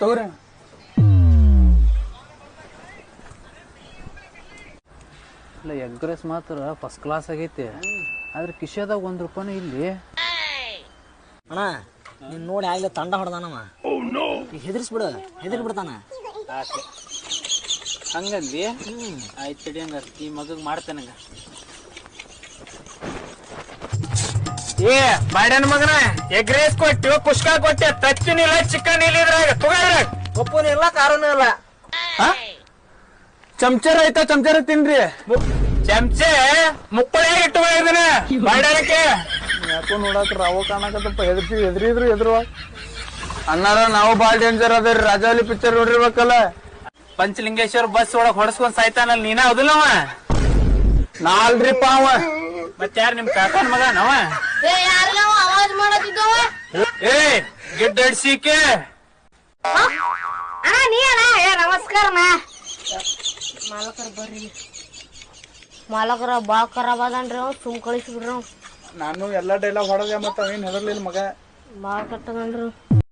ತಗೋರಿ. ಇಲ್ಲ egg rice ಮಾತ್ರ ಫಸ್ಟ್ ಕ್ಲಾಸ್ ಆಗೈತಿ. ಆದ್ರೆ ಕಿಶೆದಾಗ ₹1 ಇಲ್ಲಿ. ಅಣ್ಣ ನೀನ್ ನೋಡಿ ಆಗ್ಲೇ ತಂಡ ಹೊಡೆದಾನವ. ಹೆದರ್ಸ್ಬಿಡು, ಹೆದರ್ ಬಿಡ್ತಾನ. ಹಂಗಂದಿ? ಆಯ್ತು ತಡಿ, ಹಂಗ ಈ ಮಗಗ್ ಮಾಡ್ತೇನಂಗ. ಏ ಮಾಡ್ಯಾನ ಮಗನ, ಎಗ್ ರೈಸ್ ಕೊಟ್ಟು ಕುಷ್ಕ ಕೊಟ್ಟೆ, ತಚ್ಚಿನ ಇಲ್ಲ ಚಿಕನ್ ಇಲ್ಲ ಇದ್ರಾಗ ತಗೋದ್ರಾಗ. ಉಪ್ಪುನೂ ಇಲ್ಲ ಖಾರನೂ ಇಲ್ಲ. ಚಮಚರ ಐತಾ, ಚಮಚರ ತಿನ್ರಿ. ಚಮಚೆ ಮುಕ್ಕಳಿಯಾಗಿ ಇಟ್ಟುಕೊಂಡಿದ್ದಾನೆ ಮಾಡ್ಯಾನಕ್ಕೆ. ಯಾಕೋ ನೋಡಕ್ ರಾವ ಕಾಣಕತ್ತಪ್ಪ, ಎದ್ರಿದ್ರು ಎದುರು ಅನ್ನಾರ. ನಾವು ಬಾಳ್ ಡೇಂಜರ್ ಅದ್ರಿ. ರಾಜಾವಲಿ ಪಿಕ್ಚರ್ ನೋಡಿರ್ಬೇಕಲ್ಲ. ಪಂಚಲಿಂಗೇಶ್ವರ ಬಸ್ ಒಳಗ್ ಹೊಡಸ್ಕೊಂಡ್ ಸಾಯ್ತಾನಲ್ಲ, ನೀನ ಹೌದಿಲ್ಲವ? ನಾ ಅಲ್ರಿಪ್ಪ ಅವ. ಮತ್ ಯಾರು ನಿಮ್ ಕಾಕನ್ ಮಗ ನಾವ? ಆವಾಜ್ ಮಾಡತ್ತಿದ್ದವ. ಏ ಗಿಡ್ಡ ಹಿಡ್ಸಿಕೆ. ಅಣ್ಣ ನೀ ಅಣ್ಣ? ನಮಸ್ಕಾರಣ್ಣ. ಮಾಲಕರ ಬರ್ರಿ. ಮಾಲಕರ ಬಾ ಖರಾಬ್ ಅದನ್ರಿ, ಸುಮ್ ಕಳಿಸ್ಬಿಡ್ರಿ. ನಾನು ಎಲ್ಲಾ ಡೈಲಾಗ್ ಹೊಡೆದೆ, ಮತ್ತ ಅವೇನ್ ಹೆದರ್ಲಿಲ್ಲ ಮಗ. ಬಾಳ್ ಕಟ್ಟದನ್ರಿ.